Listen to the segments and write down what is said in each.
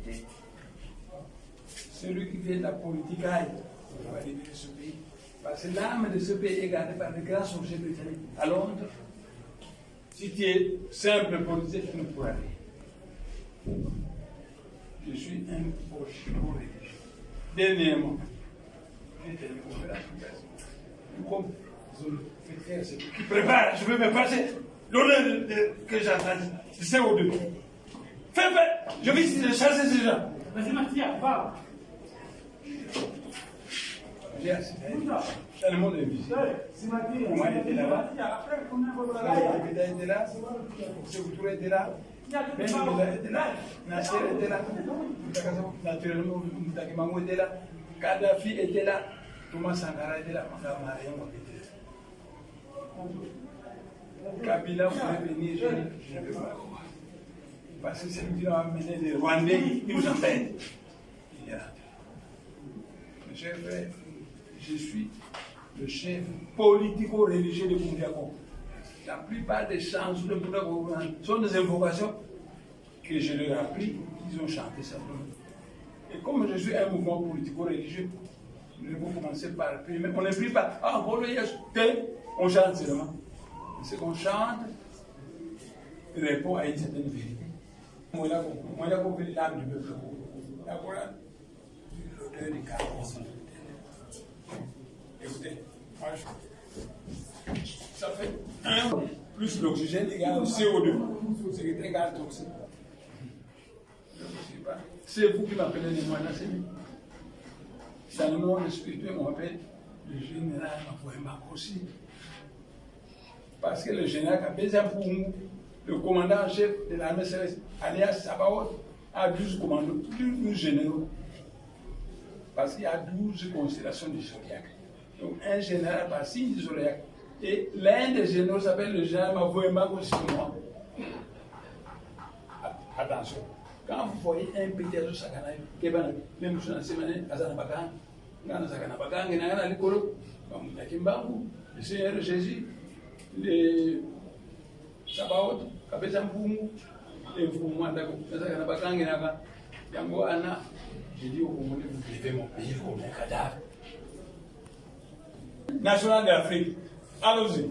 vérité. Celui qui fait de la politique va libérer ce pays. Parce que l'âme de ce pays est gardée par les grands sorciers britanniques. À Londres, si tu es simple politicien, tu ne pourras rien. Je suis un politico religieux. Dernièrement, j'ai été une conférence comme qui prépare, je veux me passer l'honneur que j'entends. C'est au deux. Fais, je vais essayer de chasser ces gens. Vas-y, Mathia, parle. J'ai assisté. Dans le monde invisible. Moi, il était là-bas. Le était là. Sécoutoura était là. Benjamin était là. Nasser était là. Naturellement, Mutakimango était là. Kadhafi était là. Thomas Sankara était là. Mariam était là. Kabila voulait venir. Je ne peux pas croire. Parce que c'est lui qui a amené les Rwandais. Ils nous emmènent. Il est là. Mes chers frères, je suis le chef politico-religieux de Bundiako. La plupart des chansons de Bundiako sont des invocations que je leur ai appris, qu'ils ont chanté simplement. Et comme je suis un mouvement politico-religieux, nous devons commencer par prier. Mais on ne prie pas. Ah, on chante seulement. Ce qu'on chante répond à une certaine vérité. Moi, j'ai compris l'âme du peuple. L'odeur du carreau. Écoutez, ça fait 1 plus l'oxygène égale CO2. C'est égal toxique. C'est vous qui m'appelez les moines, c'est lui. Dans le monde spirituel, on m'appelle le général Mavoyemba aussi. Parce que le général Kabezampoumou, le commandant en chef de l'armée céleste, alias Sabaoth, a 12 commandos, 12 généraux. Parce qu'il y a 12 constellations du zodiaque. Donc un général par signe du zodiaque. Et l'un des généraux s'appelle le général Mavoyemba aussi moi. Attention. Quand vous voyez un petit asso sakana, même si on a sémané, Azana Bagan, Gana Sakana Bagan, Gana Likolo, Kimbangu, le Seigneur Jésus, les Sabaoth, Kabezampoumou, les Foumoua, Sakana Bagan, Gana, Yango Anna, j'ai dit au Congolais, vous levez mon pays comme un cadavre. National d'Afrique, allons-y.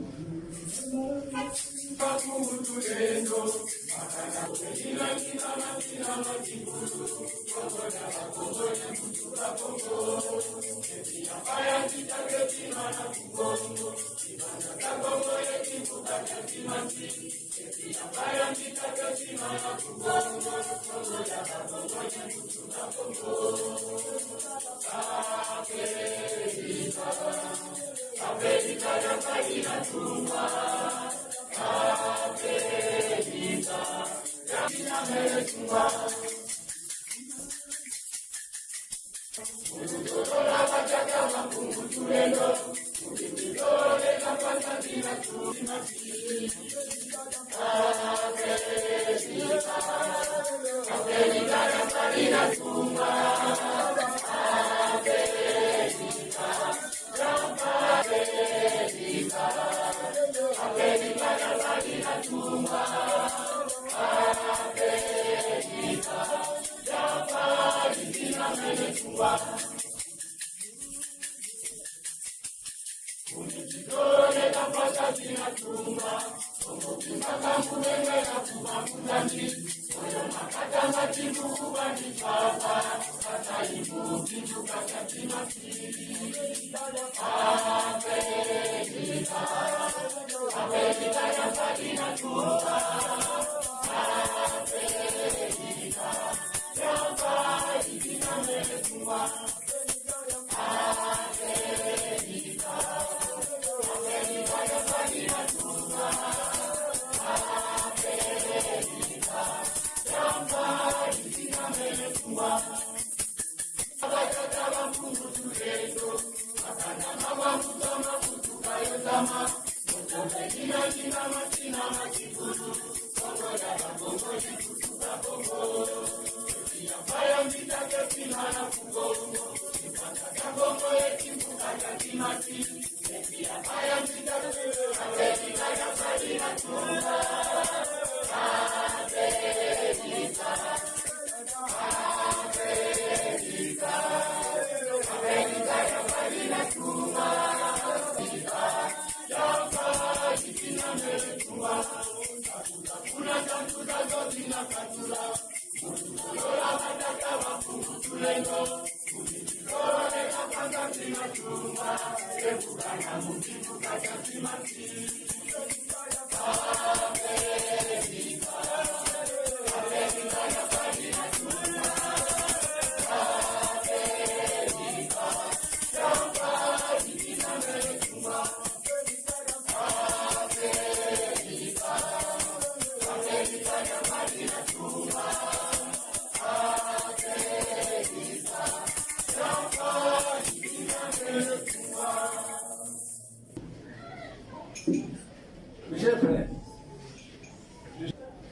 Mes chers frères,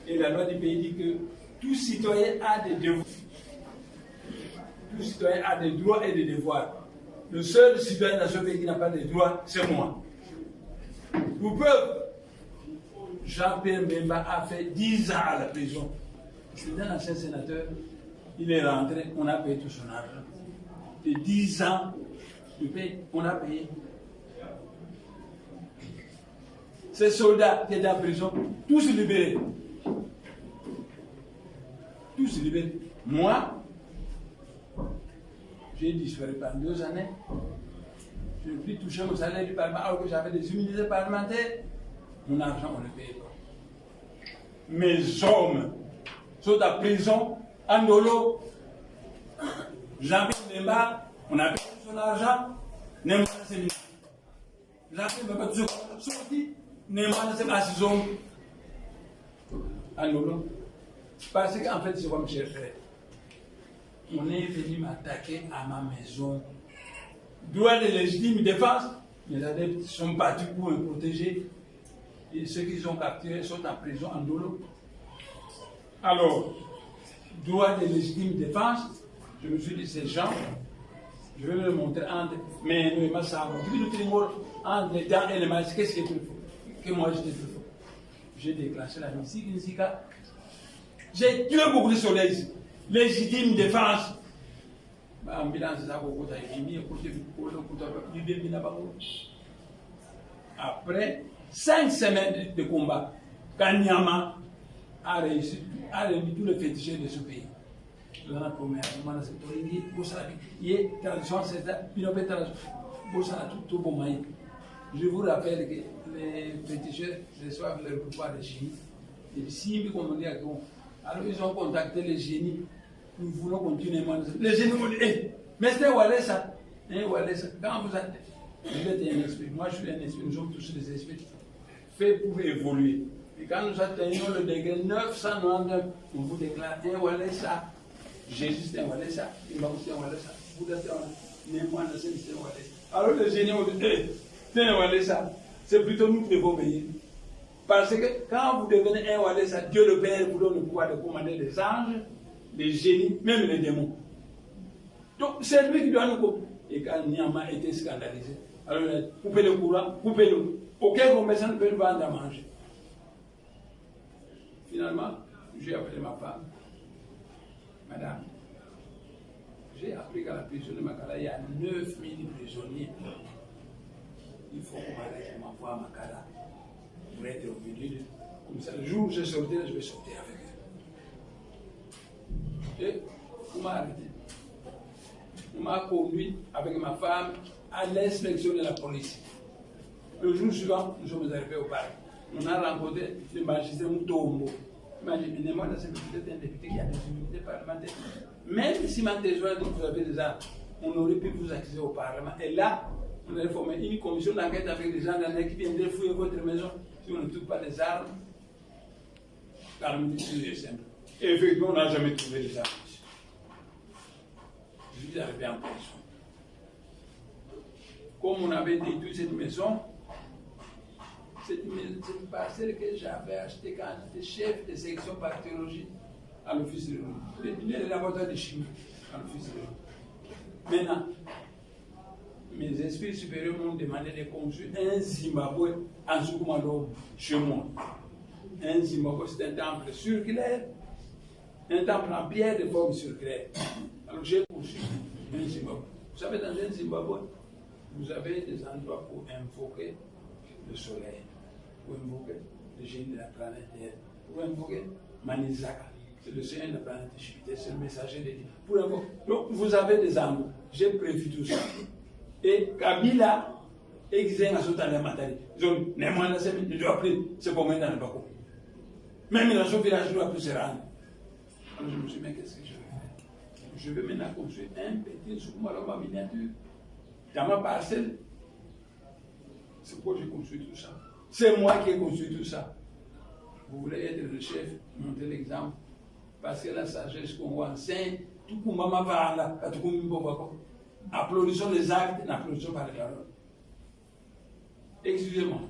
et la loi du pays dit que tout citoyen a des devoirs. Tout citoyen a des droits et des devoirs. Le seul citoyen dans ce pays qui n'a pas de droits, c'est moi. Vous peuple, Jean-Pierre Mbemba a fait 10 ans à la prison. C'est un ancien sénateur. Il est rentré, on a payé tout son argent. Et 10 ans de paix, on a payé. Ces soldats qui étaient en prison, tous libérés. Tous libérés. Moi, j'ai disparu pendant 2 années. Je n'ai plus touché mon salaire du Parlement alors que j'avais des immunités parlementaires. Mon argent, on ne le paye pas. Mes hommes sont en prison, en dolo. Jean-Pierre Mbemba, on a payé son argent. Neymar, c'est lui. Jean-Pierre Mbemba, toujours sorti. Neymar, c'est ma saison. En dolo. Parce qu'en fait, c'est comme j'ai fait. On est venu m'attaquer à ma maison. Droit de légitime défense. Mes adeptes sont battus pour me protéger. Et ceux qui sont capturés sont en prison en dolo. Alors, droit de légitime défense, je me suis dit, ces gens, je vais me le montrer entre mes massacres, entre les dents et les mains, qu'est-ce qui est plus fort? Que moi j'étais plus fort. J'ai déclenché la musique, j'ai tué beaucoup de soleils ici. Légitime défense. Après 5 semaines de combat, Kanyama a réussi tous les féticheurs de ce pays. Je vous rappelle que les féticheurs reçoivent leur pouvoir de génie. Et si alors ils ont contacté les génies. Nous voulons continuer. Les génies m'ont dit, mais c'était Walesa. Quand vous êtes, vous êtes un esprit. Moi je suis un esprit. Nous sommes tous des esprits faits pour évoluer. Et quand nous atteignons le degré 999, on vous déclare, Walesa. Jésus c'est un Walesa. Imam c'est un Walesa. Bouddha c'est un Walesa. Alors les génies ont dit, c'est un Walesa. C'est plutôt nous qui devons obéir. Parce que quand vous devenez un Walesa, Dieu le Père vous donne le pouvoir de commander les anges, les génies, même les démons. Donc c'est lui qui doit nous couper. Et quand Nyama était scandalisé, alors il a coupé le courant, coupez-le. Aucun commerçant ne peut nous vendre à manger. Finalement, j'ai appelé ma femme. Madame, j'ai appris qu'à la prison de Makala, il y a 9000 prisonniers. Il faut qu'on m'arrête, qu'on m'envoie à Makala. Pour être au milieu comme ça. Le jour où je sortirai, je vais sortir avec elle. Et on m'a arrêté. On m'a conduit avec ma femme à l'inspection de la police. Le jour suivant, nous sommes arrivés au parc. On a rencontré le magistrat Moutombo. Imaginez, moi, c'est peut-être un député qui a des immunités parlementaires. Même si ma thésaurie dit que vous avez des armes, on aurait pu vous accéder au Parlement. Et là, on a formé une commission d'enquête avec des gens qui viendraient fouiller votre maison. Si on ne trouve pas des armes, car le ministre est simple. Et effectivement, on n'a jamais trouvé des armes. Je suis arrivé en prison. Comme on avait détruit cette maison, cette parcelle que j'avais achetée quand j'étais chef de section bactériologie à l'office de le laboratoire de chimie à l'office de Maintenant, mes esprits supérieurs m'ont demandé de construire un Zimbabwe en Soukoumalo chez moi. Un Zimbabwe, c'est un temple circulaire, un temple en pierre de forme circulaire. Alors j'ai construit un Zimbabwe. Vous savez, dans un Zimbabwe, vous avez des endroits pour invoquer le soleil, pour invoquer le génie de la planète Terre, pour invoquer Manizaka, c'est le seigneur de la planète Jupiter, c'est le messager de Dieu. Pour invoquer. Donc vous avez des endroits. J'ai prévu tout ça. Et Kabila Exigé à ce temps de matériel. Ils ont je dois appeler ce moment dans le Bako. Même dans ce village, je dois plus se rendre. Alors je me suis dit, mais qu'est-ce que je vais faire? Je vais maintenant construire un petit sous-marin miniature dans ma parcelle. C'est pourquoi j'ai construit tout ça. C'est moi qui ai construit tout ça. Vous voulez être le chef, montrer l'exemple. Parce que la sagesse qu'on voit enseigne, tout le monde va là, tout le monde va. Applaudissons les actes, n'applaudissons pas les paroles. Excusez-moi.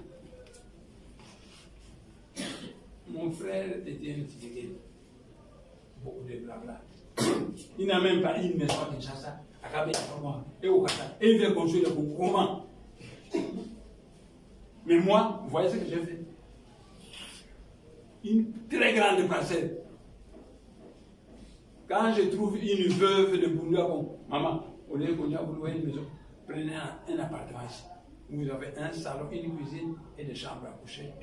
Mon frère était un petit beaucoup de blabla. Il n'a même pas une maison à Kinshasa, à Kabé, et au Kata. Et il veut construire le Congo. Comment? Mais moi, vous voyez ce que j'ai fait? Une très grande parcelle. Quand je trouve une veuve de Boulga, bon, maman, au lieu qu'on a voulu une maison, prenez un appartement ici. Vous avez un salon, une cuisine et des chambres à coucher.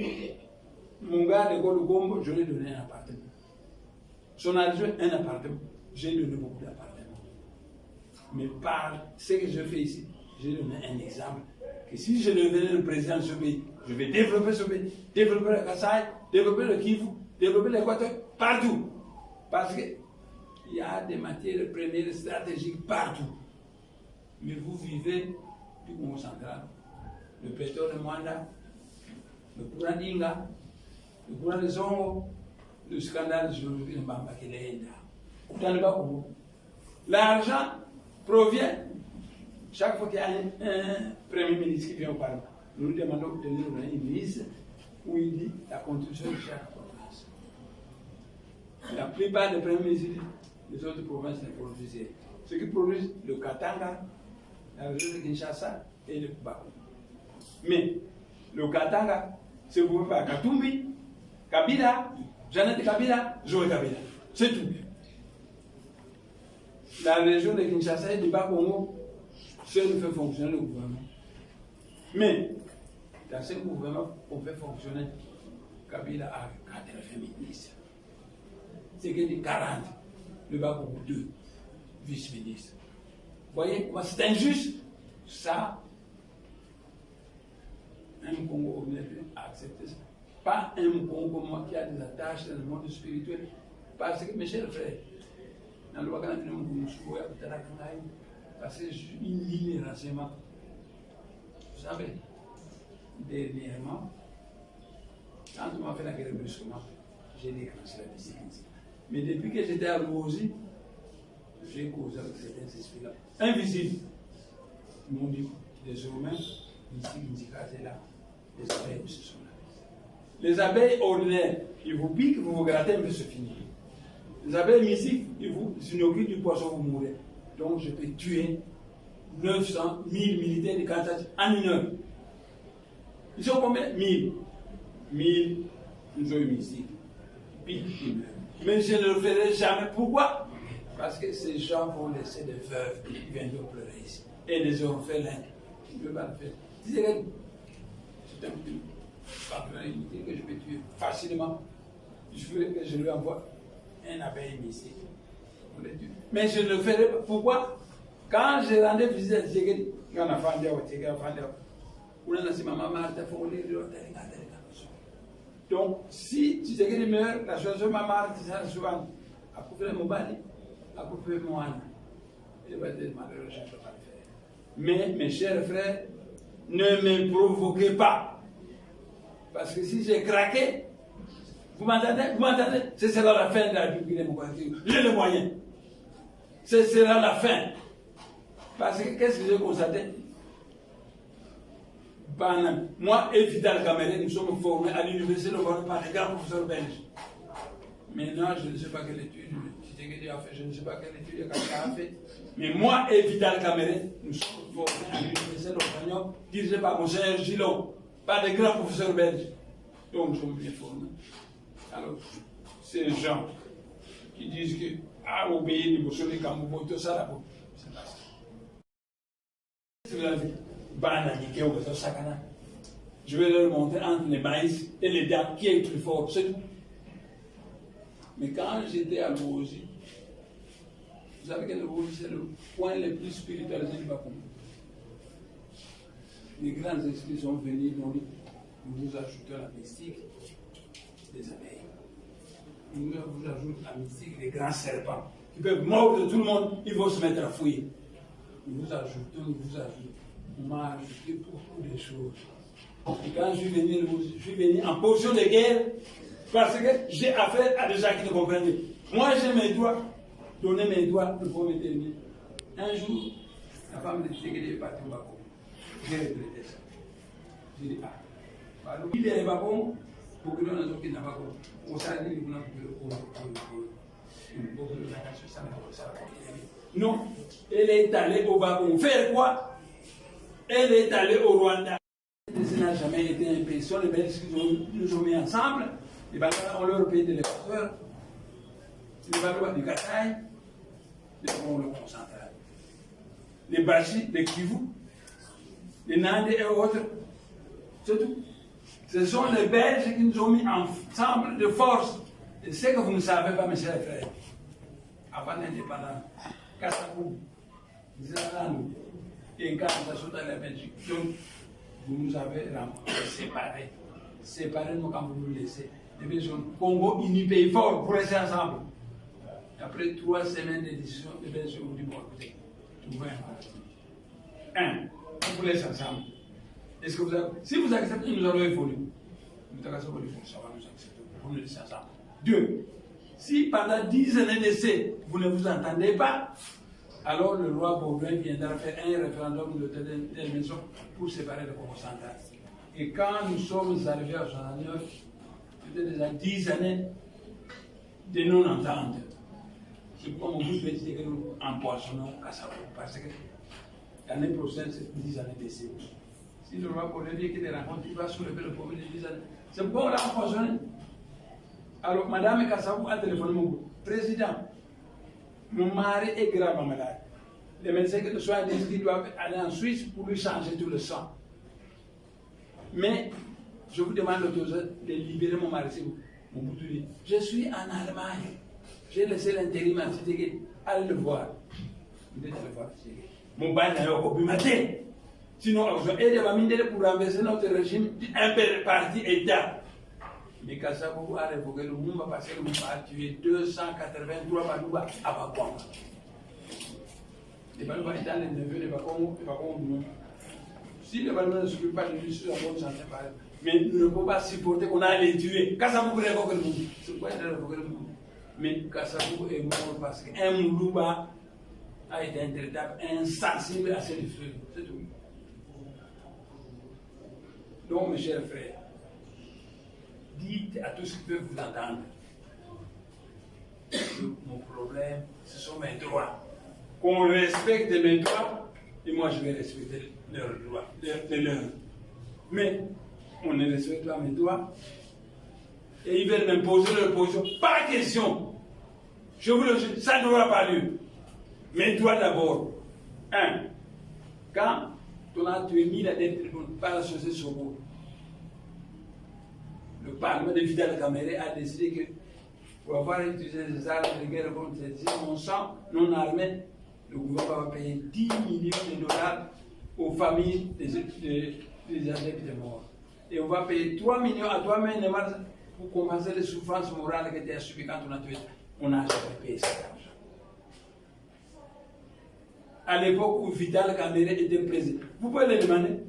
Mon gars de Golugombo, je lui ai donné un appartement. Son adjoint, un appartement. J'ai donné beaucoup d'appartements. Mais par ce que je fais ici, j'ai donné un exemple. Que si je devenais le président de ce pays, je vais développer ce pays, développer le Kasaï, développer le Kivu, développer l'Équateur, partout. Parce qu'il y a des matières premières stratégiques partout. Mais vous vivez du Congo central. Le pétrole de Mwanda, le courant d'Inga, le courant de Zongo, le scandale géologique de Mbamba qui est là. L'argent provient, chaque fois qu'il y a un premier ministre qui vient au Parlement, nous lui demandons de nous donner une liste où il dit la contribution de chaque province. La plupart des premiers ministres des autres provinces ne produisent rien. Ce qui produisent le Katanga, la région de Kinshasa et le Bako. Mais le Katanga, c'est pour faire Katumbi, Kabila, Jeannette Kabila, Joël Kabila. C'est tout. La région de Kinshasa et du Bas-Congo, seul fait fonctionner le gouvernement. Mais dans ce gouvernement, on fait fonctionner Kabila a 80 ministres. C'est que dit 40, le Bas-Congo 2 vice-ministres. Vous voyez, c'est injuste. Ça, un Congo ordinaire a accepté ça. Pas un Congo comme moi qui a des attaches dans le monde spirituel. Parce que, mes chers frères, dans le Wakanda, parce que j'ai une ligne de renseignement. Vous savez, dernièrement, quand on m'a fait la guerre brusquement, j'ai déclenché la décision. Mais depuis que j'étais à Louosi, j'ai causé avec certains esprits-là. Invisibles. Ils m'ont dit, désormais, ici, est là, les abeilles se sont là. Les abeilles ordinaires, ils vous piquent, vous vous grattez, mais c'est fini. Les abeilles mystiques, ils vous inoculent du poisson, vous mourrez. Donc je peux tuer 900, 1000 militaires de Kansas en une heure. Ils sont combien? 1000. 1000, ils ont eu mystiques. Puis ils meurent. Mais je ne le ferai jamais. Pourquoi? Parce que ces gens vont laisser des veuves qui viennent pleurer ici. Et des orphelins. Je ne peux pas le faire. C'est un petit partenaire inutile que je peux tuer facilement. Je veux que je lui envoie un abeille mystique. Mais je ne le ferai pas. Pourquoi? Quand je rendais visite à Tshisekedi, quand on a fait donc, si Tshisekedi meurt, la chanson Maman, c'est souvent à couper le Mobali, à couper le Moana. Il va être malheureux, je ne peux pas le faire. Mais, mes chers frères, ne me provoquez pas. Parce que si j'ai craqué, vous m'entendez? Ce sera la fin de la République démocratique. J'ai les moyens. Ce sera la fin. Parce que qu'est-ce que j'ai constaté? Moi et Vital Kamere, nous sommes formés à l'université de Lombardo par les grands professeurs belges. Maintenant, je ne sais pas quelle étude Tshisekedi a fait, je ne sais pas quelle étude Kaka a fait. Mais moi et Vital Kamere, nous sommes formés à l'université de Lombardo, dirigée par Monseigneur Gillon, par des grands professeurs belges. Donc, nous sommes bien formés. Alors, ces gens qui disent que ah, obéir niveau sur les Kamoubo, tout ça, là, c'est pas ça. Je vais leur montrer entre les maïs et les dates qui est le plus fort, c'est tout. Mais quand j'étais à Louosi, vous savez que Louosi c'est le point le plus spiritualisé du Bas-Congo. les grands esprits sont venus, nous vous ajoutons la mystique des abeilles. Nous vous ajoutons la mystique des grands serpents qui peuvent mordre tout le monde, ils vont se mettre à fouiller. Nous vous ajoutons, on m'a ajouté beaucoup de choses. Et quand je suis venu en position de guerre, parce que j'ai affaire à des gens qui ne comprennent pas. Moi, j'ai mes doigts, donner mes doigts pour me terminer. Un jour, la femme de Tségé est partie au Bako. J'ai regretté ça. J'ai dit, ah, il est Bako, pour que l'on ait aucun Bako. On s'est dit, nous non, elle est allée au Bako. Faire quoi? Elle est allée au Rwanda. Ça n'a jamais été une impression. Les Belges nous ont mis ensemble. Les Balois ont leur pays de l'Équateur. Les Balois du Kasaï, les Congo central. Les Bachi, les Kivu, les Nandais et autres. C'est tout. Ce sont les Belges qui nous ont mis ensemble de force. Et ce que vous ne savez pas, mes chers frères, avant l'indépendance, Kassabou, Zélandou, et quand nous sommes dans la Belgique, donc, vous nous avez séparés. Séparément quand vous nous laissez. Les Belgiens, Congo, uni pays fort pour rester ensemble. Après 3 semaines d'édition, les Belgiens vous disent, bon, écoutez, trouvez un parti. On vous laisse ensemble. Est-ce que vous avez, si vous acceptez, nous allons évoluer. Nous allons évoluer, ça va nous accepter. Vous nous laissez ensemble. 2. Si pendant 10 années d'essai, vous ne vous entendez pas, alors le roi Baudouin viendra faire un référendum de détermination pour séparer le Congo central. Et quand nous sommes arrivés à 69, c'était déjà 10 années de non-entente. C'est pourquoi on vous dit que nous empoisonnons Kassabou, parce que l'année prochaine, c'est 10 années d'essai. Si le roi Baudouin dit qu'il les rencontre, il va soulever le problème de 10 années. C'est pourquoi on l'a empoisonné. Alors, Madame Kassabou a téléphoné mon président. Mon mari est gravement malade. Les médecins qui le soient disent qu'ils doivent aller en Suisse pour lui changer tout le sang. Mais je vous demande l'autorisation de libérer mon mari. Mon bout dit, je suis en Allemagne. J'ai laissé l'intérim à Tshisekedi. Allez le voir. Vous allez le voir. Mon bain n'a pas pu matin. Sinon, on va aider à m'aider pour renverser notre régime un parti État. Mais Kassabou a révoqué le Mumba parce que le Mumba a tué 283 Balouba à Bakwanga. Les Balouba étant les neveux de Bakongo et Bakongo. Si les Balouba ne s'occupent pas de lui, c'est la bonne santé par eux. Mais nous ne pouvons pas supporter qu'on a les tuer. Kassabou révoque le Mumba. C'est pourquoi il a révoqué le Mumba. Mais Kassabou est mort parce qu'un Moulouba a été intraitable, insensible à ses feux. C'est tout. Donc, mes chers frères, dites à tous qui peuvent vous entendre. Mon problème, ce sont mes droits. Qu'on respecte mes droits, et moi je vais respecter leurs droits, les leurs. Mais on ne respecte pas mes droits, et ils veulent m'imposer leur position. Pas question. Je vous le dis, ça n'aura pas lieu. Mes droits d'abord. Quand on a tué 1000 adeptes par la société Sobo, le Parlement de Vidal Kamere a décidé que pour avoir utilisé des armes de guerre contre les innocents non armés, le gouvernement va payer 10 millions de dollars aux familles des adeptes morts. Et on va payer 3 millions à 3 millions de dollars pour compenser les souffrances morales qui étaient subies quand on a tué. On n'a jamais payé cet argent. À l'époque où Vidal Kamere était président, vous pouvez le demander.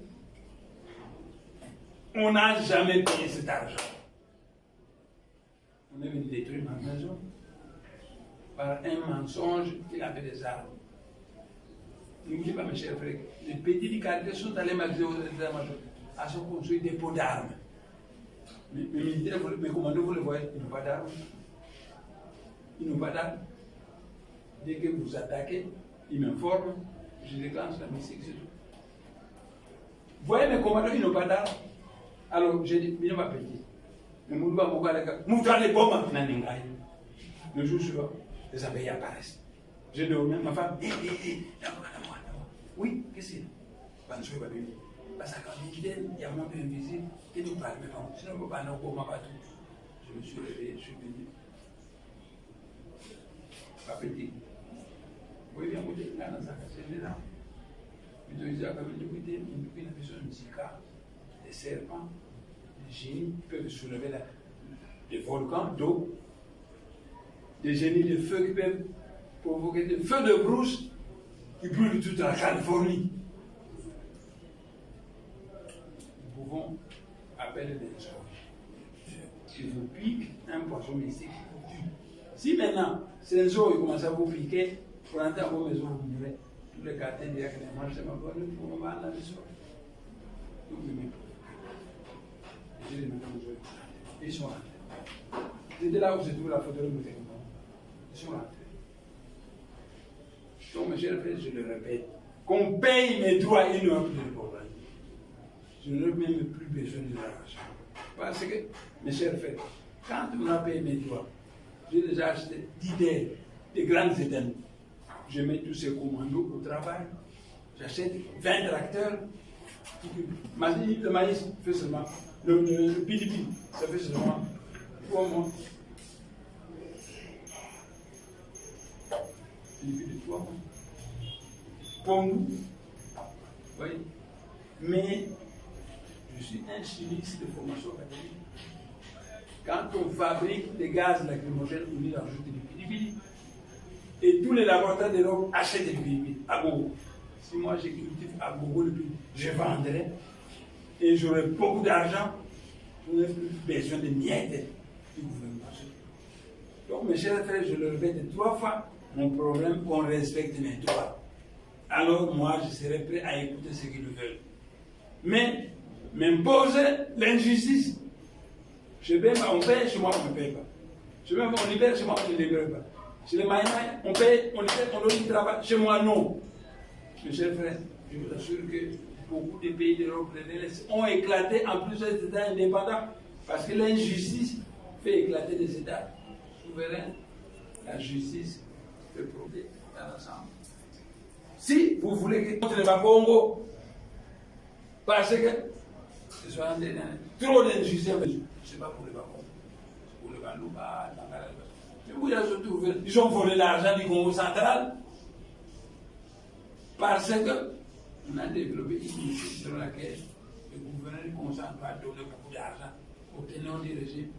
On n'a jamais payé cet argent. On est venu détruire ma maison par un mensonge qu'il avait des armes. N'oubliez pas, mes chers frères, les petits du quartier sont allés m'aviser aux états-majors à se construire des pots d'armes. Mais les militaires, mes commandants, vous le voyez, ils n'ont pas d'armes. Ils n'ont pas d'armes. Dès que vous attaquez, ils m'informent, je déclenche la mystique, c'est tout. Vous voyez, mes commandants, ils n'ont pas d'armes. Alors, j'ai dit, il m'a payé. Mais le jour suivant, les abeilles apparaissent. J'ai dormi, ma femme, oui, qu'est-ce que c'est? Parce qu'il y a un monde invisible qui nous parle, mais bon, sinon on ne peut pas nous voir partout. Je me suis réveillé, je suis venu. Pas petit. Oui, bien, vous dites, là, dans sa cassette, là. Plutôt, ils avaient une vision de Zika, des serpents, des génies qui peuvent soulever des volcans d'eau, des génies de feu qui peuvent provoquer des feux de brousse qui brûlent toute la Californie. Nous pouvons appeler des anges qui vous piquent un poisson mystique qui vous tue. Si maintenant, ces anges commencent à vous piquer, pour entrer à vos maisons, vous mourrez. Tous les quartiers disent que les marches, c'est ma bonne, pour me voir à la maison. Donc, vous m'écoutez. J'ai les maintenant, ils sont rentrés. C'était là où j'ai trouvé la photo de Moutérimon. Ils sont rentrés. Donc, mes chers frères, je le répète, qu'on paye mes droits, il n'y aura plus de problème. Je n'ai même plus besoin de l'argent. Parce que, mes chers frères, quand on a payé mes droits, j'ai déjà acheté 10 terres, des grandes étendues. Je mets tous ces commandos au travail. J'achète 20 tracteurs. Le maïs fait seulement. Le pili, ça fait seulement 3 mois. Pili de 3 mois. Pour nous, oui. Mais je suis un chimiste de formation académique. Quand on fabrique des gaz lacrymogènes, on y rajoute du pili. Et tous les laboratoires d'Europe achètent du pili à Gogo. Si moi j'ai cultivé à Gogo le pili, je vendrai et j'aurai beaucoup d'argent. Je n'ai plus besoin de miettes du gouvernement. Donc, mes chers frères, je le répète 3 fois, mon problème, qu'on respecte mes droits. Alors, moi, je serai prêt à écouter ce qu'ils veulent. Mais, m'imposer l'injustice. Je paye, on paye, chez moi, on ne paye pas. Je paye, on libère, chez moi, on ne libère pas. Chez les Maïmaï, on paye, on libère, on donne du travail. Chez moi, non. Mes chers frères, je vous assure que beaucoup de pays d'Europe ont éclaté en plusieurs États indépendants parce que l'injustice fait éclater des États souverains. La justice fait progresser dans l'ensemble. Si vous voulez que contre le Congo, parce que ce soit trop d'injustice, ce n'est pas pour le Congo, c'est pour le Bandouba, ils ont volé l'argent du Congo central parce que on a développé une initiative sur laquelle le gouverneur concentre à donner beaucoup d'argent aux tenants du régime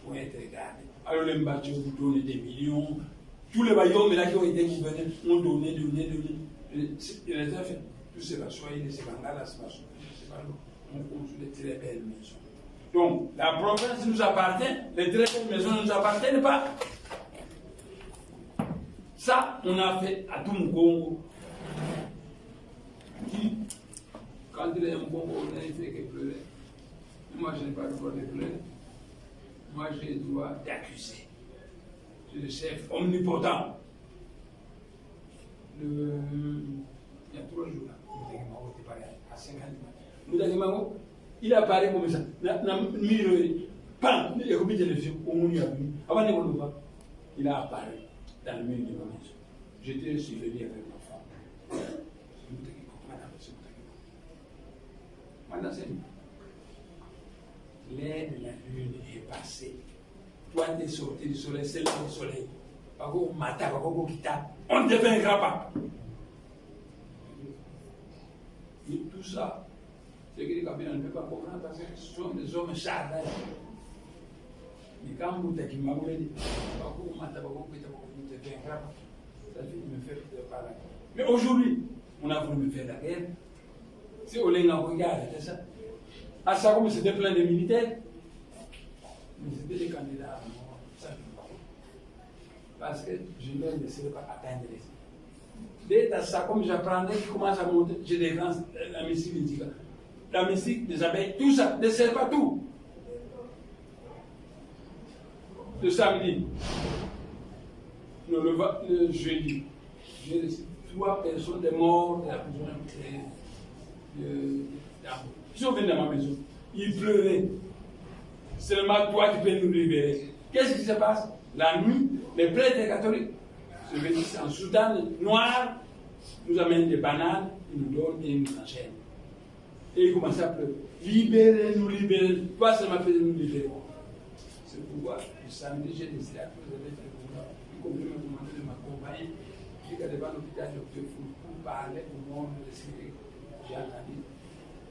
pour être regardés. Alors les Mbachio vous donnent des millions. Tous les royaumes là qui ont été gouvernés ont donné. Tout ce va soigner, c'est Bangala, c'est pas on construit de très belles maisons. Donc, la province nous appartient, les très belles maisons ne nous appartiennent pas. Ça, on a fait à tout le Congo. Quand il est un bon Congolais, il fait que pleurer. Moi, je n'ai pas le droit de pleurer. Moi, j'ai le droit d'accuser. C'est le chef omnipotent. Il y a 3 jours, à 50 ans. Il apparaît comme ça. Il a apparu dans le mur de ma maison. J'étais surveillé avec ma femme. Maintenant, c'est l'air de la lune est passé. Toi, tu es sorti du soleil, c'est le soleil. On ne vaincra pas. Et tout ça, c'est que les Kabila ne peuvent pas comprendre parce que ce sont des hommes chardins. Mais quand vous êtes qui m'a dit, ça fait me faire parler. Mais aujourd'hui, on a voulu me faire la guerre. Si on l'a regardé, c'est ça. À ça, comme c'était plein de militaires, mais c'était des candidats à mort. Parce que je ne les laisserai pas atteindre les cibles. Dès à ça, comme j'apprendais, je commence à monter, j'ai des grands, la mystique médicale. La mystique des abeilles, tout ça, ne sert pas tout. Le samedi, le jeudi, j'ai reçu 3 personnes des morts de la prison ils sont venus dans ma maison. Ils pleuraient. Seulement toi, tu peux nous libérer. Qu'est-ce qui se passe? La nuit, les prêtres catholiques se venus en soutane noire, nous amènent des bananes, ils nous donnent et ils nous enchaînent. Et ils commencent à pleurer. Libérez-nous, libérez-nous. Toi seulement peut nous libérer. C'est pourquoi le samedi, j'ai décidé à tous les lettres de pouvoir, y compris me demander de m'accompagner jusqu'à devant l'hôpital Dr. Fou pour parler au monde de l'esprit. j'ai entendu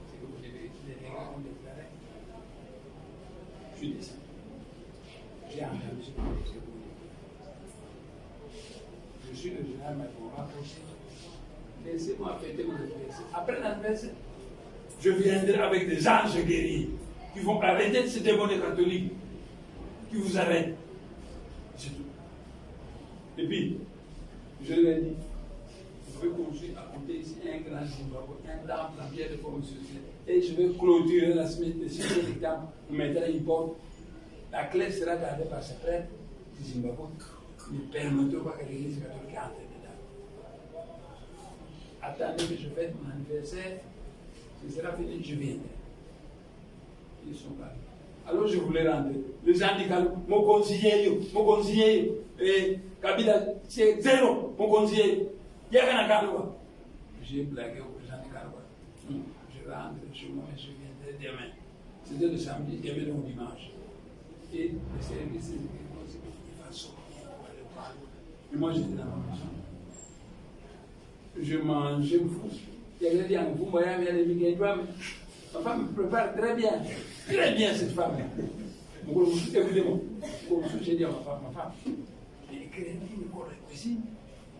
ce que les Nègres ont déclaré. Je suis descendu. J'ai entendu ce que vous dites. Je suis le général Matomba aussi. Laissez-moi fêter mon anniversaire. Après l'anniversaire, je viendrai avec des anges guerriers qui vont arrêter ces démons catholiques qui vous arrêtent. C'est tout. Et puis, je leur ai dit, je vais construire à côté ici un grand Zimbabwe, un temple en pierre de forme sociale. Et je vais clôturer la semaine de ce temple. On mettra une porte. La clé sera gardée par ce prêtre du Zimbabwe. Ne permettront pas que l'église catholique entre dedans. Attendez que je fête mon anniversaire. Ce sera fini, je viendrai. Ils sont partis. Alors je voulais rentrer. Les gens disent, mon conseiller, et Kabila, c'est zéro, mon conseiller. Il y a rien à Kaloua. J'ai blagué au président de Kaloua. Je rentre chez moi et je viendrai demain. C'était le samedi, demain ou dimanche. Et le service, il va sortir pour aller voir. Et moi, j'étais dans ma maison. Je mange, je me fous. Il y avait dit, vous voyez, il y a des migrants. Ma femme me prépare très bien cette femme-là. Écoutez-moi, j'ai dit à ma femme, j'ai écrit un livre pour la cuisine.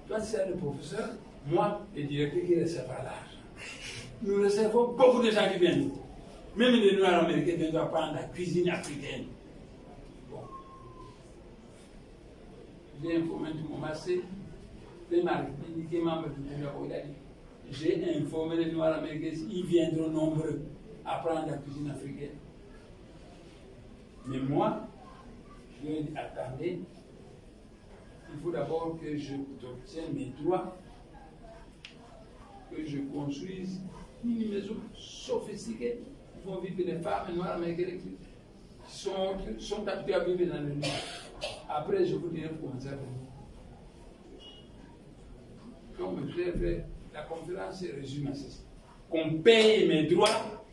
Toi, c'est le professeur, moi, le directeur qui recevra l'argent. Nous recevons beaucoup de gens qui viennent. Même les Noirs américains viennent apprendre la cuisine africaine. Bon. J'ai informé tout mon massé, les marques, les membres du gouvernement, il a dit. J'ai informé les Noirs américains, ils viendront nombreux apprendre la cuisine africaine. Mais moi, je lui ai dit, attendez, il faut d'abord que je obtienne mes droits, que je construise une maison sophistiquée. Ils vont vivre des femmes noires américaines qui sont habituées à vivre dans le Nord. Après, je vous dirai comment ça va. Comme je l'ai fait, la conférence se résume à ceci. Qu'on paye mes droits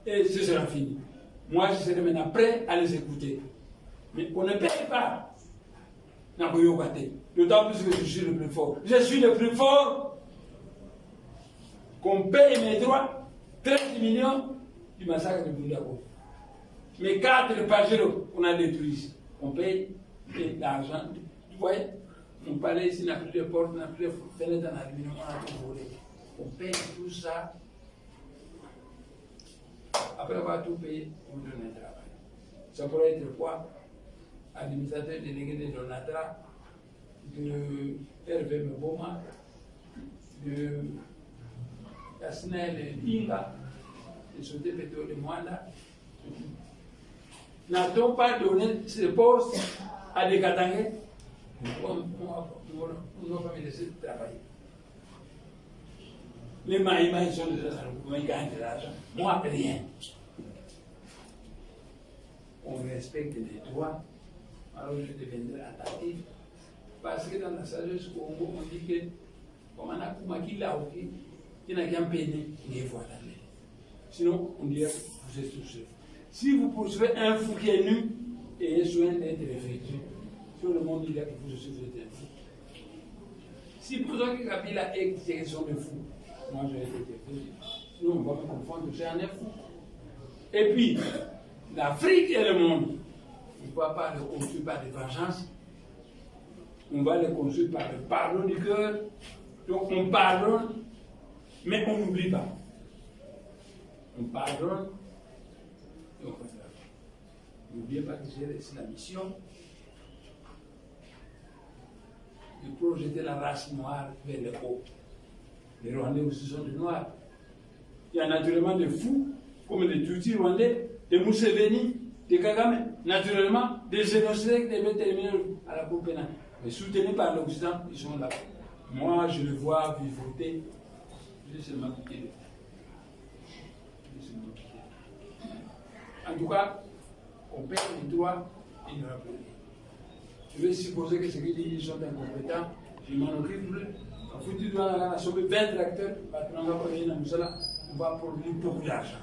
et ce sera fini. Moi, je serai maintenant prêt à les écouter. Mais qu'on ne paye pas. D'autant plus que je suis le plus fort. Je suis le plus fort. Qu'on paye mes droits, 13 millions du massacre de Bundako. Mais 4 pageros qu'on a détruits ici. On paye l'argent. Vous voyez, mon palais ici n'a plus de porte, n'a plus de fenêtre en aluminium, on a tout volé. On paye tout ça. Après avoir tout payé, on donne un travail. Ça pourrait être quoi? Administrateur délégué de Donatra, de Hervé Mboma, de Yasnel Inga, de Soté Péto de Mwanda. N'a-t-on pas donné ce poste à des Katangais? On n'a pas mis laissé travailler. Les Maïma, ils sont des argent, ils gagnent de l'argent. Moi, rien. On respecte les droits, alors je deviendrai attentif. Parce que dans la sagesse Congo, on dit que, comme on a Koumaki là, il n'y a qu'un péné, il est voilà. Sinon, on dirait que vous êtes tout seul. Si vous poursuivez un fou qui est nu, ayez soin d'être réfléchi. Sur le monde, il y a que vous êtes un fou. Si vous avez que Kabila est une question de fou, moi je vais être réfléchi. Sinon, on va me confondre, c'est un fou. Et puis, l'Afrique et le monde, on ne va pas le construire par des vengeances. On va le construire par le pardon du cœur. Donc on pardonne, mais on n'oublie pas. On pardonne et on fait ça. N'oubliez pas que j'ai laissé la mission de projeter la race noire vers le haut. Les Rwandais aussi sont des Noirs. Il y a naturellement des fous, comme les Tutsis rwandais, des Museveni, des Kagame, naturellement, des génocides qui devaient terminer à la Cour pénale. Mais soutenus par l'Occident, ils sont là. Moi, je le vois vivoter. Je sais seulement quitter le En tout cas, on perd les droits, il n'y aura plus rien. Je vais supposer que ceux qui disent qu'ils sont incompétents, je m'en occupe plus. En foutu de la sauver 20 tracteurs, on va produire beaucoup d'argent.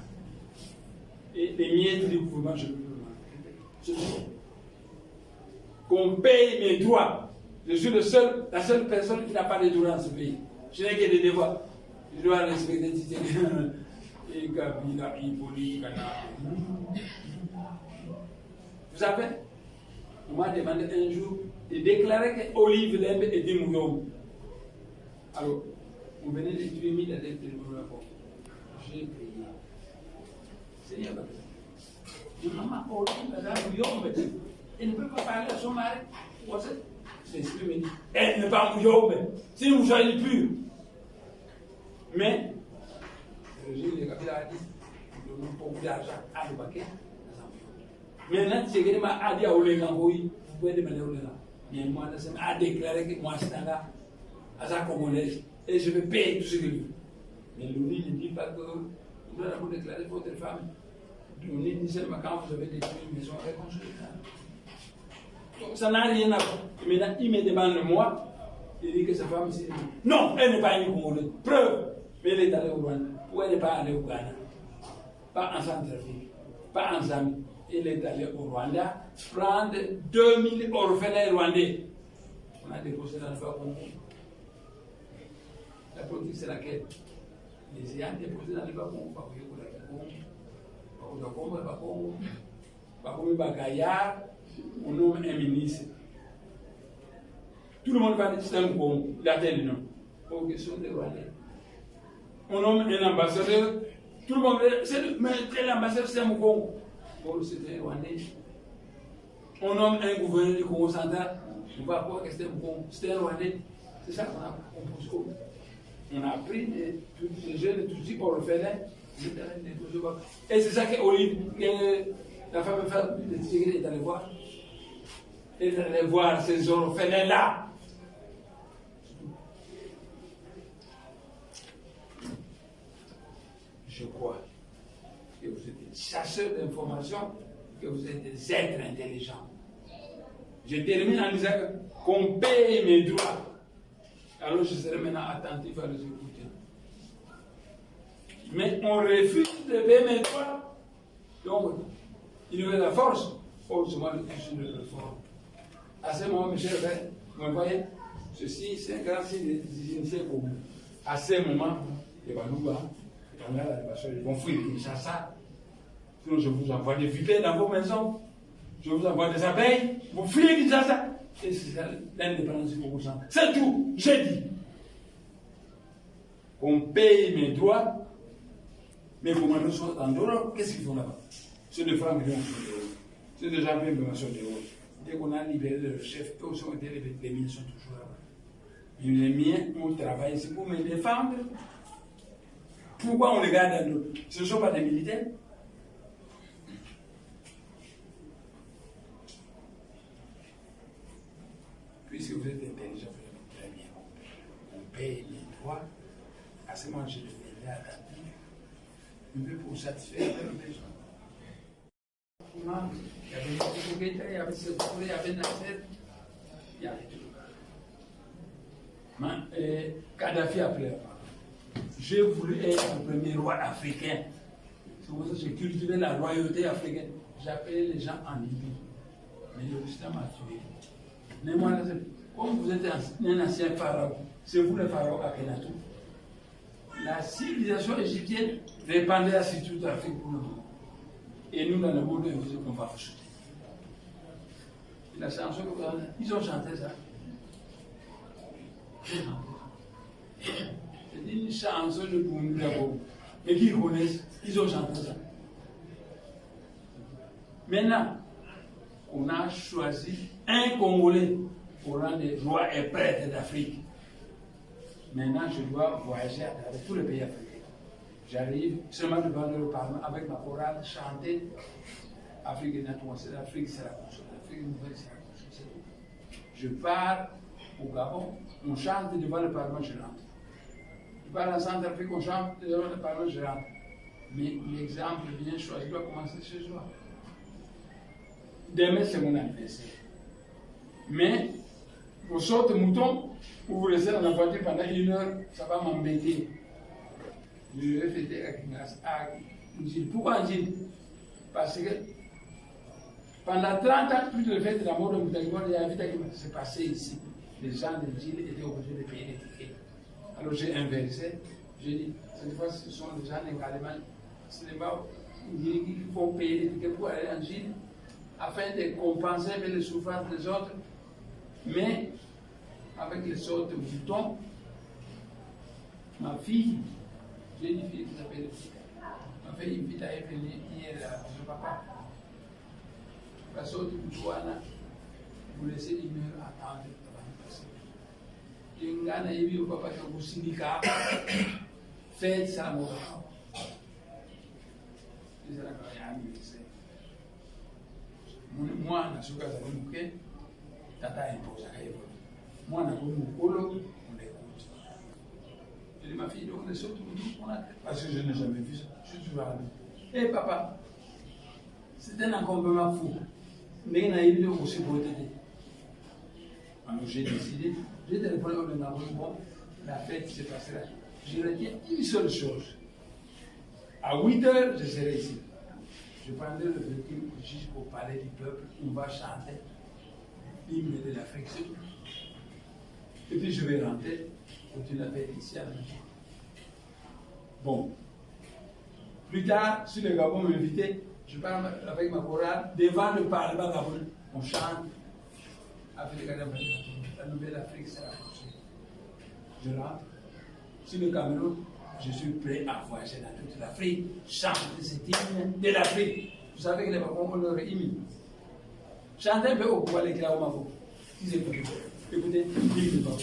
Et les miettes du gouvernement, je ne peux pas m'en occuper. Qu'on paye mes droits. Je suis la seule personne qui n'a pas de droits dans ce pays. Je n'ai que des devoirs. Je dois respecter et Kabila, Iboli, Ghana. Vous savez, on m'a demandé un jour de déclarer que Olive Lembe était Mouyom. Alors, on venait de tuer 1000 adeptes de Mouyom. J'ai prié. Seigneur, maman, Olive Lembe, elle ne peut pas parler à son mari. L'esprit me dit, elle n'est pas Mouyom, c'est une mouchard pure. Mais, le régime de Kabila a dit, nous donnons beaucoup d'argent à le paquet. Maintenant, si quelqu'un m'a dit à Olenga, vous pouvez demander à Olenga. Mais moi, je a déclaré que moi, c'est là, à sa congolaise, et je vais payer tout ce que je veux. Mais l'ONU ne dit pas que vous allez déclarer votre femme. L'ONU dit seulement quand vous avez détruit une maison reconstruite. Donc, ça n'a rien à voir. Et maintenant, il me demande moi, il dit que sa femme, c'est. Non, elle n'est pas une Congolaise. Preuve. Mais elle est allée au Rwanda. Ou elle n'est pas allée au Ghana. Pas en Centrafrique. Pas en Zambie. Elle est allée au Rwanda prendre 2000 orphelins rwandais. On a déposé dans le Congo. La politique, c'est laquelle? Les ayants déposés dans le Congo. On nomme un ministre. Tout le monde va dire c'est un Congo. Il a tel nom. Aux questions des Rwandais. On nomme un ambassadeur. Tout le monde va dire mais quel ambassadeur c'est un Congo? C'était Rwandais. On nomme un gouverneur du Congo central. On va croire que c'était un Congo. C'était un Rwandais. C'est ça qu'on a composé. On a pris tous les jeunes, tous les orphelins. Et c'est ça que Olive, la femme de Tigre est allée voir. Elle est allée voir ces orphelins-là. Je crois que vous êtes des chasseurs d'informations, que vous êtes des êtres intelligents. Je termine en disant qu'on paye mes droits. Alors je serai maintenant attentif à les écouter. Mais on refuse de payer mes droits. Donc, il y avait la force. Heureusement, je suis de la force. À ce moment, mes chers frères, vous voyez, ceci, c'est un grand signe d'initié pour vous. À ce moment, les Balouba, ils vont fuir Kinshasa. Sinon, je vous envoie des vipères dans vos maisons. Je vous envoie des abeilles. Vous fuyez Kinshasa. Et c'est l'indépendance du Congo. C'est tout. J'ai dit. On paye mes droits. Mais comment nous sommes en dehors, qu'est-ce qu'ils font là-bas? C'est des francs millions d'euros. C'est déjà 20 millions d'euros. Dès qu'on a libéré le chef, eux aussi ont été libérés, les miens sont toujours là-bas. Les miens ont travaillé ici pour me défendre. Pourquoi on les garde à nous? Ce ne sont pas des militaires. Puisque vous êtes intelligent, vous êtes très bien. On paye les droits. À ce moment, je deviendrai attentif. Un peu pour satisfaire les gens. Il y avait des il y avait ce il y avait Nasser, il y avait tout. Kadhafi a pris la parole. J'ai voulu être le premier roi africain. C'est pour ça que j'ai cultivé la royauté africaine. J'appelais les gens en Libye. Mais le système m'a tué. Mais moi, comme vous êtes un ancien pharaon, c'est vous le pharaon Akhenaton. La civilisation égyptienne répandait à toute l'Afrique pour le monde. Et nous, dans le monde, on va vous shooter. La chanson que vous avez, ils ont chanté ça. C'est une chanson de Boumou d'abord. Mais qui connaissent, ils ont chanté ça. Maintenant, on a choisi un Congolais pour rendre roi et prêtre d'Afrique. Maintenant, je dois voyager à travers tous les pays africains. J'arrive seulement devant le Parlement avec ma chorale, chanter. Afrique est notre l'Afrique, c'est la console. L'Afrique nouvelle, c'est la console. Je pars au Gabon, on chante devant le Parlement, je rentre. Je pars en Centrafrique, on chante devant le Parlement, je rentre. Mais l'exemple bien choisi doit commencer ce soir. Demain, c'est mon anniversaire. Mais, vous sortez mouton, vous vous laissez dans la voiture pendant 1 heure, ça va m'embêter. Je vais fêter à Gilles. Pourquoi Gilles? Parce que pendant 30 ans, plus de fête de la mort de Moutaïmon, il y a un qui s'est passé ici. Les gens de Gilles étaient obligés de payer les tickets. Alors j'ai inversé, J'ai dit, cette fois, ce sont des gens également, ce n'est pas qui font payer des tickets pour aller en Chine afin de compenser les souffrances des autres, mais avec les sortes de boutons. Ma fille, j'ai une fille qui s'appelle, ma fille une fille est venue hier à son papa. La sorte de bouton, vous laissez 1 heure attendre avant de passer. Il y a un papa qui a un syndicat, fait ça, moi, je suis casé avec moi, tata impose à l'époque. Moi, je suis on l'écoute. Je dis, ma fille, donc les autres, parce que je n'ai jamais vu ça. Je suis toujours à lui. Hé, papa, c'était un compliment fou. Mais il y a eu aussi pour t'aider. Alors j'ai décidé, j'ai téléphoné au Bénin, bon, la fête se passera. Je retiens une seule chose. À 8 heures, je serai ici. Je prendrai le véhicule jusqu'au palais du peuple. On va chanter l'hymne de l'Afrique. Et puis je vais rentrer pour une fête ici à la maison. Bon. Plus tard, si le Gabon m'invitait, je parle avec ma chorale devant le Parlement Gabon. On chante. La nouvelle Afrique sera construite. Je rentre. Sur le Cameroun, je suis prêt à voyager dans toute l'Afrique, chanter cet hymne de l'Afrique. Vous savez que les Babons ont leur hymne. Chantez un peu au pouvoir les Krao Mabo. Si c'est possible. Écoutez, l'hymne de Babou.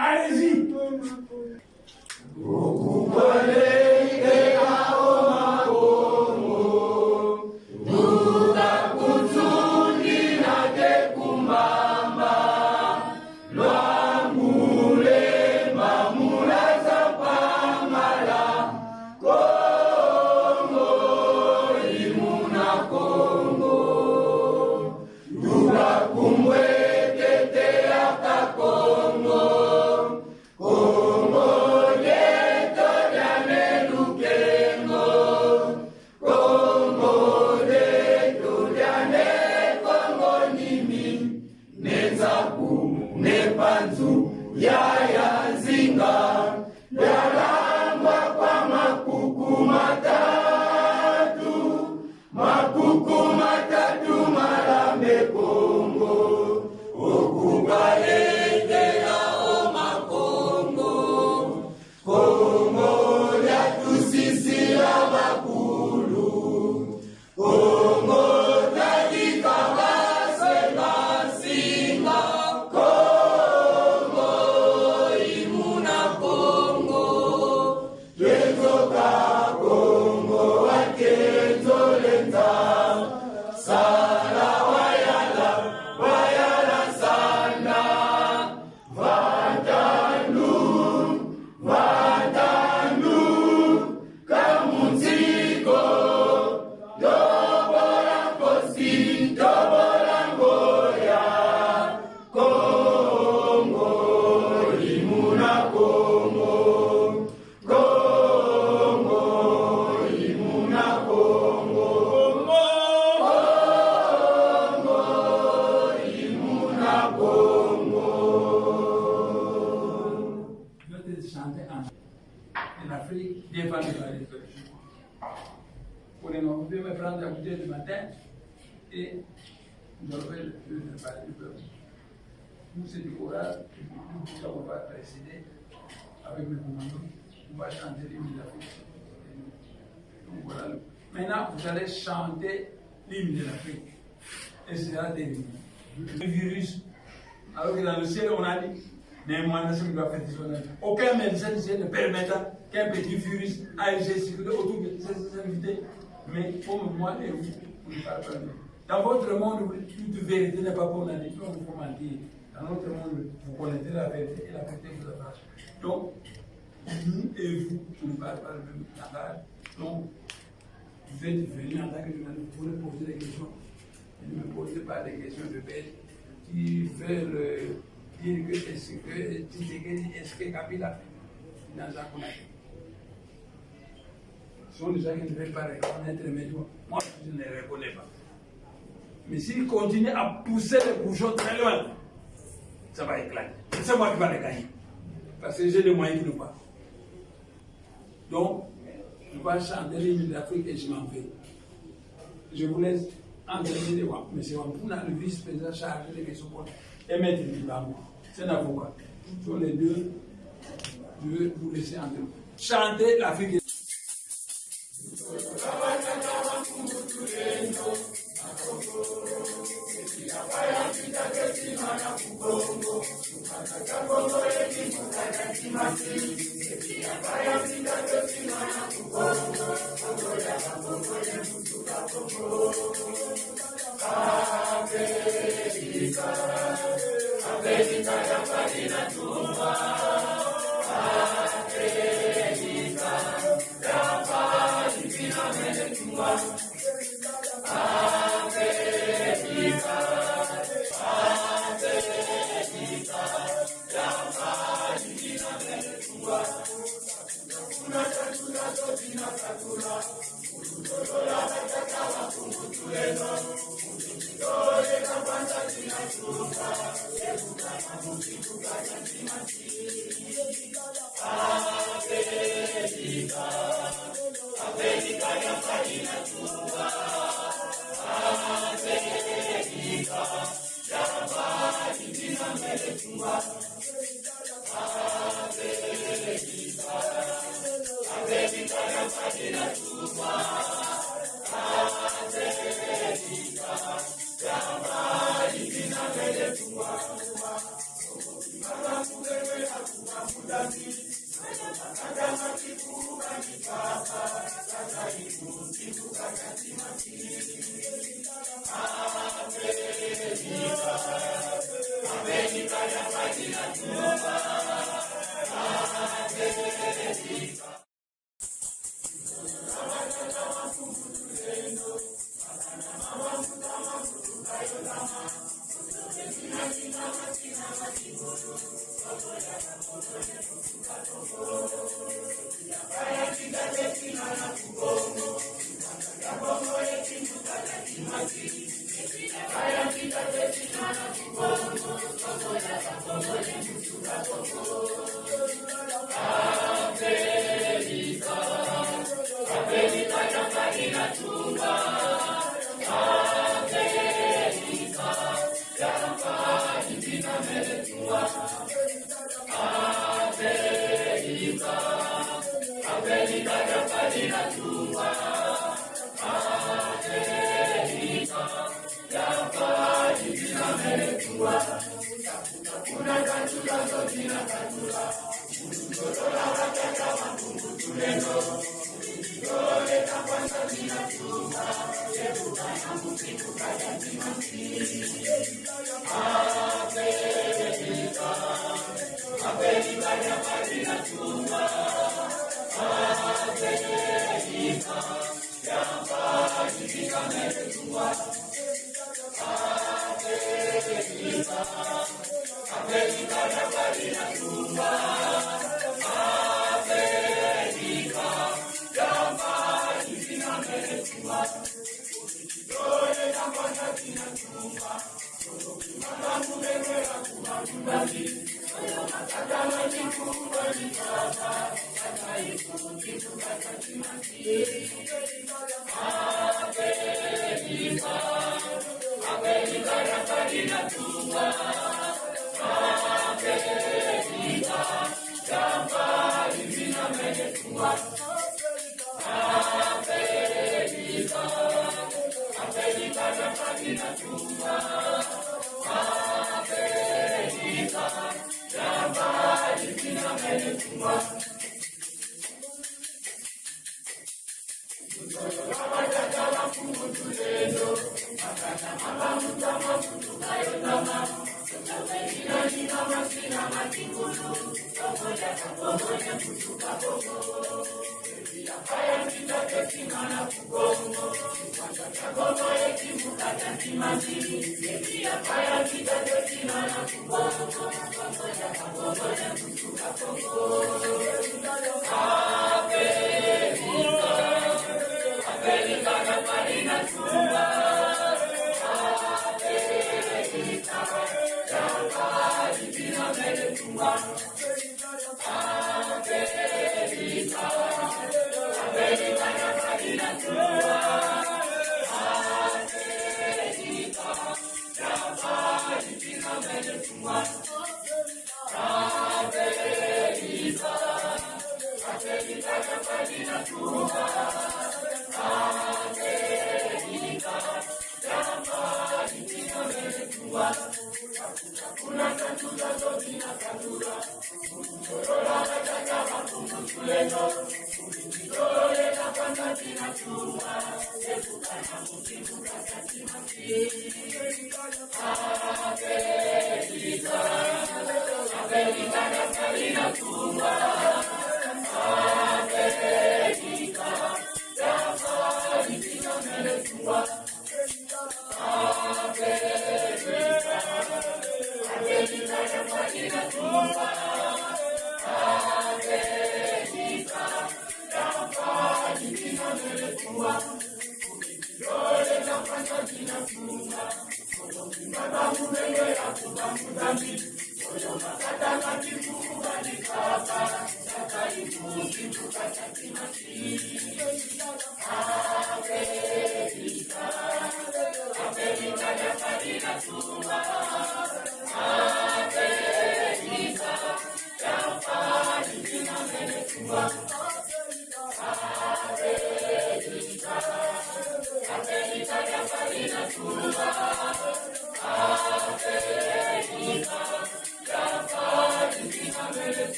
Allez-y! On me prendre à goûter le matin et je vais le parler du peuple. Nous, c'est du choral, ça on va précéder avec le commando. On va chanter l'hymne de l'Afrique. Donc voilà. Maintenant, vous allez chanter l'hymne de l'Afrique. Et ce sera terrible. Le virus, alors que dans le ciel, on a dit, aucun médecin ne permettra qu'un petit virus aille circuler autour de ces invités. Mais pour moi et vous, vous ne parlez pas de nous. Dans votre monde, toute vérité n'est pas pour dit, non, vous mentir. Dans notre monde, vous connaissez la vérité et la vérité vous appartient. Donc, nous et vous, vous ne parlez pas le même langage. Donc, vous êtes venus en tant que journaliste, vous pouvez poser des questions. Et ne me posez pas des questions de bêtes qui veulent dire que est-ce que Kabila dans un connexion. Ce sont des gens qui ne veulent pas reconnaître mes doigts. Moi, je ne les reconnais pas. Mais s'ils continuent à pousser les bouchons très loin, ça va éclater. C'est moi qui vais les gagner. Parce que j'ai les moyens qui ne pas. Donc, je vais chanter l'hymne d'Afrique et je m'en vais. Je vous laisse entraîner les voix. M. Wampouna, le vice-président chargé des questions et maître Libramo. C'est un avocat. Sur les deux, je vais vous laisser entrer. Chantez l'Afrique.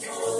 Fire,